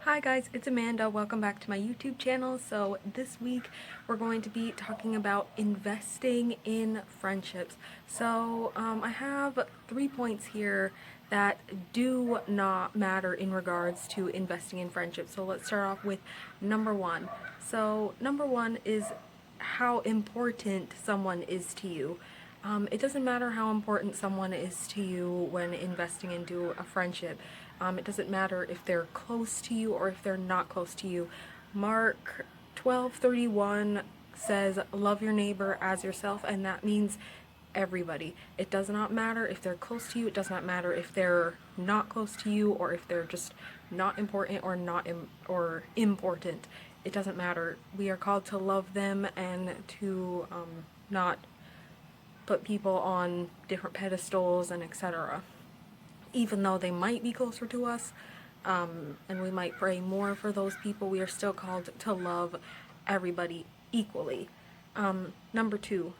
Hi guys, it's Amanda. Welcome back to my YouTube channel. So this week we're going to be talking about investing in friendships. So I have 3 points here that do not matter in regards to investing in friendships. So let's start off with number one. So number one is how important someone is to you. It doesn't matter how important someone is to you when investing into a friendship. It doesn't matter if they're close to you or if they're not close to you. Mark 12:31 says, love your neighbor as yourself, and that means everybody. It does not matter if they're close to you. It does not matter if they're not close to you or if they're just not important or or important. It doesn't matter. We are called to love them and to not put people on different pedestals and etc. Even though they might be closer to us, and we might pray more for those people, we are still called to love everybody equally. Number two,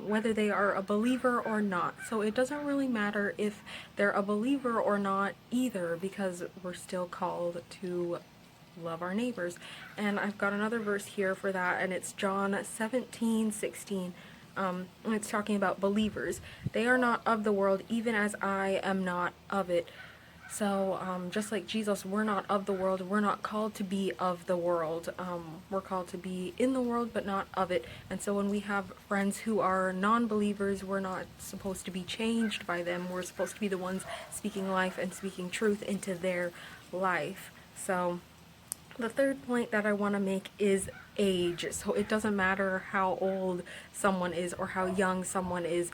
whether they are a believer or not. So it doesn't really matter if they're a believer or not either, because we're still called to love our neighbors. And I've got another verse here for that, and it's John 17:16. And it's talking about believers. They are not of the world, even as I am not of it. So just like Jesus, we're not of the world. We're not called to be of the world. We're called to be in the world, but not of it. And so when we have friends who are non-believers, we're not supposed to be changed by them. We're supposed to be the ones speaking life and speaking truth into their life. So the third point that I want to make is age. So it doesn't matter how old someone is or how young someone is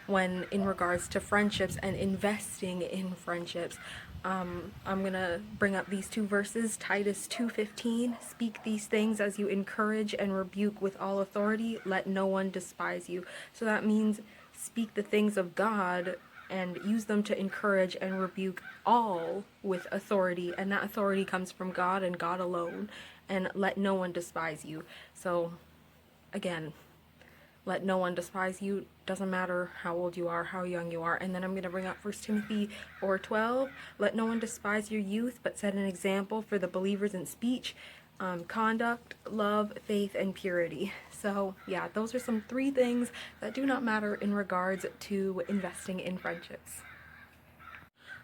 when in regards to friendships and investing in friendships. I'm going to bring up these two verses. Titus 2:15, speak these things as you encourage and rebuke with all authority. Let no one despise you. So that means speak the things of God and use them to encourage and rebuke all with authority, and that authority comes from God and God alone. And let no one despise you. So again, let no one despise you. Doesn't matter how old you are, how young you are. And then I'm going to bring up 1 Timothy 4:12. Let no one despise your youth, but set an example for the believers in speech, conduct, love, faith, and purity. So yeah, those are some 3 things that do not matter in regards to investing in friendships.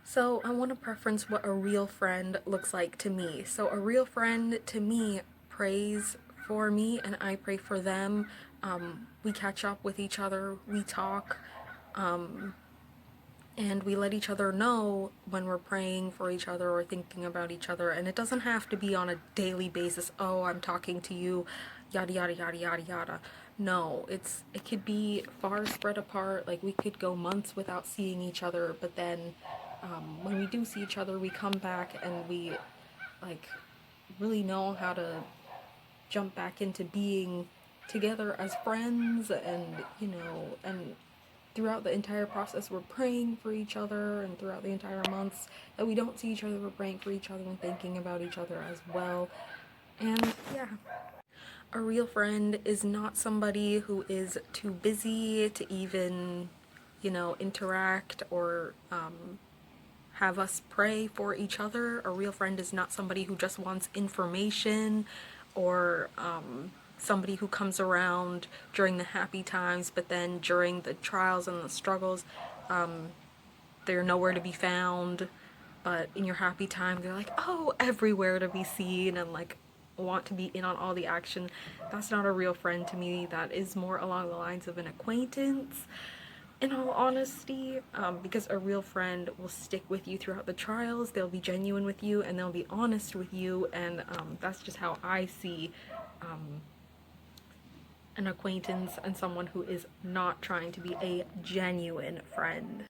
So I want to preference what a real friend looks like to me. So a real friend to me prays for me and I pray for them. We catch up with each other, we talk, and we let each other know when we're praying for each other or thinking about each other. And it doesn't have to be on a daily basis. Oh, I'm talking to you, yada yada yada yada yada. No, it could be far spread apart. Like we could go months without seeing each other, but then when we do see each other, we come back and we like really know how to jump back into being together as friends. And and throughout the entire process we're praying for each other, and throughout the entire months that we don't see each other, we're praying for each other and thinking about each other as well. And yeah, a real friend is not somebody who is too busy to even interact or have us pray for each other. A real friend is not somebody who just wants information, or somebody who comes around during the happy times, but then during the trials and the struggles, they're nowhere to be found. But in your happy time, they're like, oh, everywhere to be seen, and like want to be in on all the action. That's not a real friend to me. That is more along the lines of an acquaintance, in all honesty, because a real friend will stick with you throughout the trials. They'll be genuine with you and they'll be honest with you, and that's just how I see an acquaintance and someone who is not trying to be a genuine friend.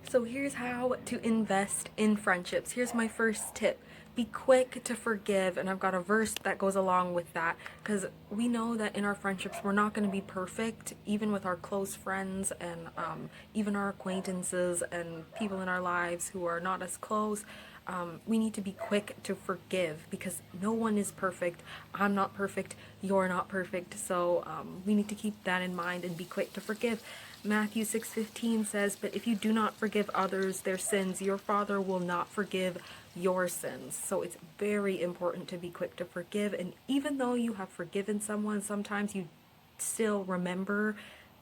So here's how to invest in friendships. Here's my first tip. Be quick to forgive, and I've got a verse that goes along with that, because we know that in our friendships we're not going to be perfect, even with our close friends and even our acquaintances and people in our lives who are not as close. We need to be quick to forgive, because no one is perfect. I'm not perfect, you're not perfect, so we need to keep that in mind and be quick to forgive. Matthew 6:15 says, but if you do not forgive others their sins, your Father will not forgive your sins. So it's very important to be quick to forgive. And even though you have forgiven someone, sometimes you still remember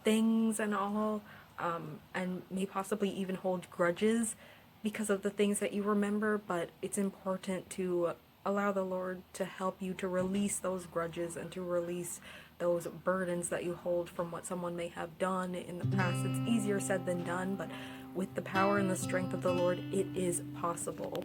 things and all, and may possibly even hold grudges because of the things that you remember. But it's important to allow the Lord to help you to release those grudges and to release those burdens that you hold from what someone may have done in the past. It's easier said than done, but with the power and the strength of the Lord, it is possible.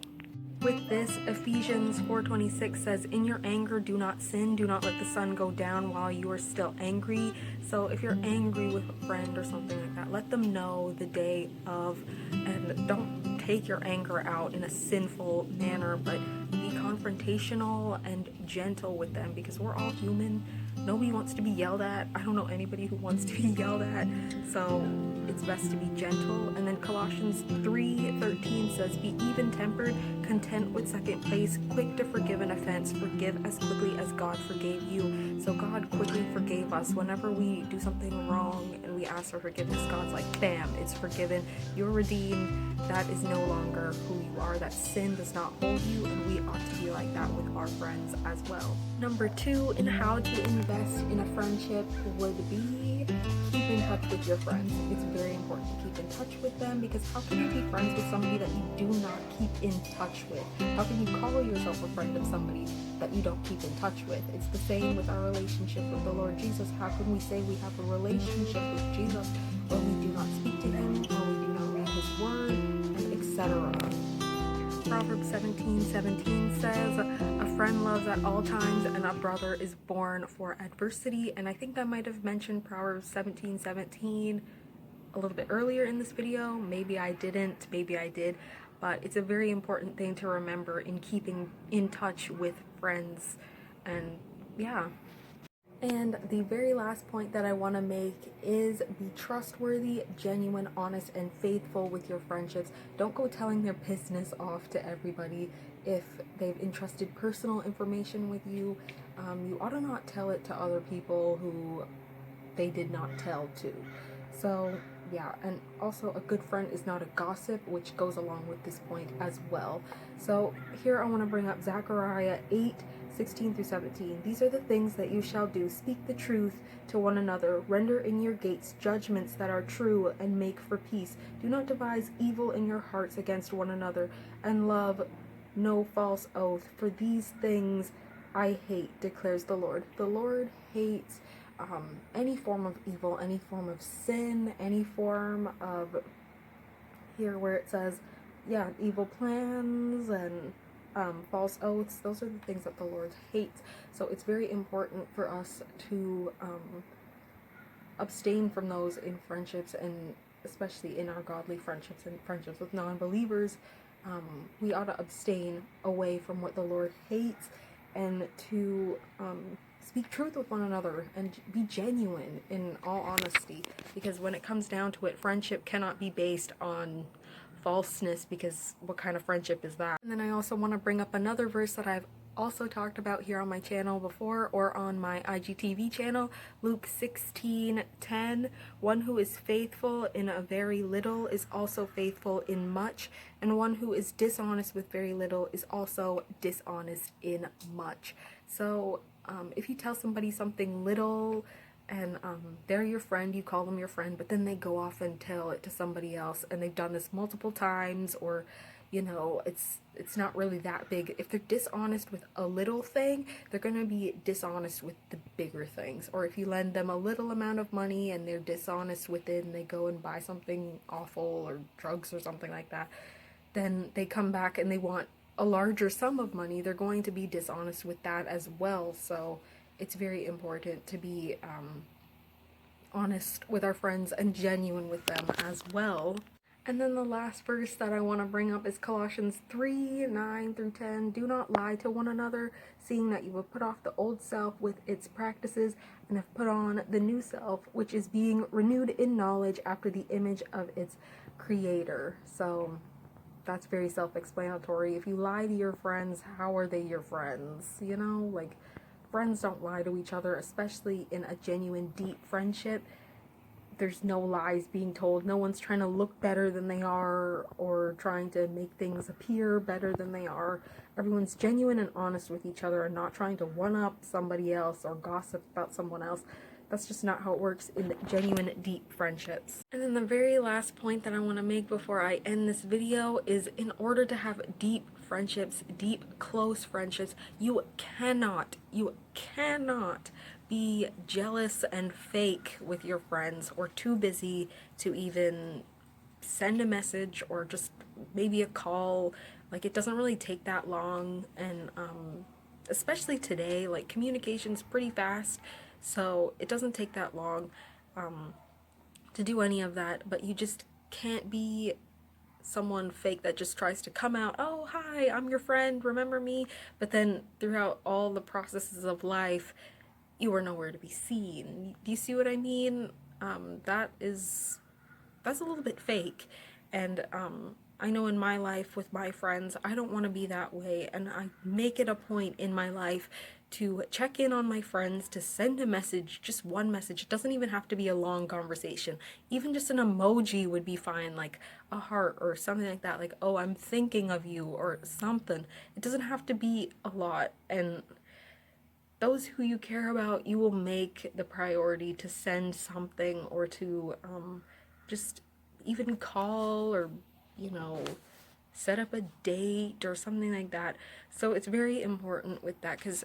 With this, Ephesians 4:26 says, "In your anger do not sin, do not let the sun go down while you are still angry." So if you're angry with a friend or something like that, let them know the day of, and don't take your anger out in a sinful manner, but be confrontational and gentle with them, because we're all human. Nobody wants to be yelled at. I don't know anybody who wants to be yelled at, so it's best to be gentle. And then Colossians 3:13 says, "Be even-tempered, content with second place, quick to forgive an offense, forgive as quickly as God forgave you." So God quickly forgave us. Whenever we do something wrong and we ask for forgiveness, God's like, bam, it's forgiven. You're redeemed. That is no longer who you are. That sin does not hold you, and we ought to be like that with our friends as well. Number 2 in how to invest in a friendship would be keep in touch with your friends. It's very important to keep in touch with them, because how can you be friends with somebody that you do not keep in touch with? How can you call yourself a friend of somebody that you don't keep in touch with? It's the same with our relationship with the Lord Jesus. How can we say we have a relationship with Jesus when we do not speak to him, when we do not read his word, and etc.? Proverbs 17:17 says, "A friend loves at all times, and a brother is born for adversity." And I think I might have mentioned Proverbs 17:17 a little bit earlier in this video. Maybe I didn't, maybe I did. But it's a very important thing to remember in keeping in touch with friends. And yeah. And the very last point that I want to make is be trustworthy, genuine, honest, and faithful with your friendships. Don't go telling their business off to everybody. If they've entrusted personal information with you, you ought to not tell it to other people who they did not tell to. So yeah, and also a good friend is not a gossip, which goes along with this point as well. So here I want to bring up Zechariah 8:16-17. "These are the things that you shall do. Speak the truth to one another. Render in your gates judgments that are true, and make for peace. Do not devise evil in your hearts against one another, and love no false oath. For these things I hate, declares the Lord." The Lord hates any form of evil, any form of sin, any form of, here where it says, yeah, evil plans and false oaths. Those are the things that the Lord hates. So it's very important for us to abstain from those in friendships, and especially in our godly friendships and friendships with non-believers. We ought to abstain away from what the Lord hates, and to speak truth with one another and be genuine in all honesty, because when it comes down to it, friendship cannot be based on falseness, because what kind of friendship is that? And then I also want to bring up another verse that I've also talked about here on my channel before, or on my IGTV channel, Luke 16:10. "One who is faithful in a very little is also faithful in much, and one who is dishonest with very little is also dishonest in much." So if you tell somebody something little and they're your friend, you call them your friend, but then they go off and tell it to somebody else, and they've done this multiple times, or you know, it's not really that big. If they're dishonest with a little thing, they're going to be dishonest with the bigger things. Or if you lend them a little amount of money and they're dishonest with it, and they go and buy something awful or drugs or something like that, then they come back and they want a larger sum of money, they're going to be dishonest with that as well. So it's very important to be honest with our friends and genuine with them as well. And then the last verse that I want to bring up is Colossians 3:9-10. "Do not lie to one another, seeing that you have put off the old self with its practices, and have put on the new self, which is being renewed in knowledge after the image of its creator." So that's very self-explanatory. If you lie to your friends, how are they your friends? You know, like, friends don't lie to each other, especially in a genuine, deep friendship. there's no lies being told. No one's trying to look better than they are or trying to make things appear better than they are. Everyone's genuine and honest with each other and not trying to one-up somebody else or gossip about someone else. That's just not how it works in genuine, deep friendships. And then the very last point that I want to make before I end this video is, in order to have deep friendships, deep, close friendships, you cannot be jealous and fake with your friends, or too busy to even send a message or just maybe a call. Like, it doesn't really take that long, and especially today, like, communication's pretty fast, so it doesn't take that long to do any of that. But you just can't be someone fake that just tries to come out, oh hi, I'm your friend, remember me, but then throughout all the processes of life you are nowhere to be seen. Do you see what I mean? That's a little bit fake. And I know in my life with my friends, I don't want to be that way, and I make it a point in my life to check in on my friends, to send a message, just one message. It doesn't even have to be a long conversation. Even just an emoji would be fine, like a heart or something like that, like, oh, I'm thinking of you, or something. It doesn't have to be a lot. And those who you care about, you will make the priority to send something, or to just even call, or, you know, set up a date or something like that. So it's very important with that, because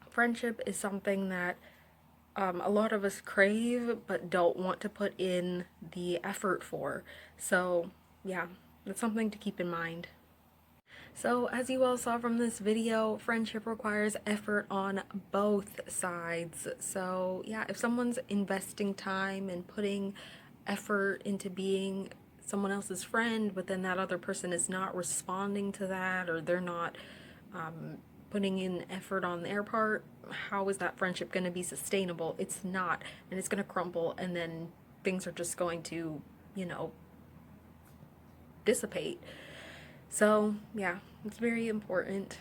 friendship is something that a lot of us crave but don't want to put in the effort for. So yeah, that's something to keep in mind. So as you all saw from this video, friendship requires effort on both sides. So yeah, if someone's investing time and putting effort into being someone else's friend, but then that other person is not responding to that, or they're not putting in effort on their part, how is that friendship going to be sustainable? It's not, and it's going to crumble, and then things are just going to, you know, dissipate. So yeah, it's very important.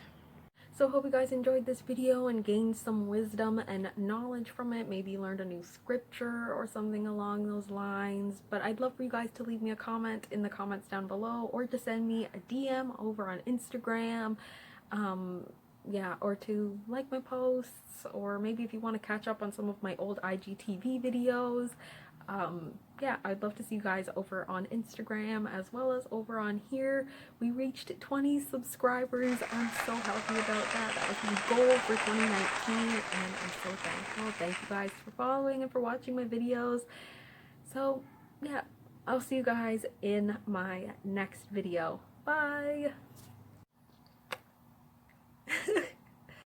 So hope you guys enjoyed this video and gained some wisdom and knowledge from it. Maybe you learned a new scripture or something along those lines. But I'd love for you guys to leave me a comment in the comments down below, or to send me a DM over on Instagram. Yeah, or to like my posts, or maybe if you want to catch up on some of my old IGTV videos. Yeah, I'd love to see you guys over on Instagram as well as over on here. We reached 20 subscribers. I'm so happy about that. That was my goal for 2019, and I'm so thankful. Thank you guys for following and for watching my videos. So yeah, I'll see you guys in my next video. Bye!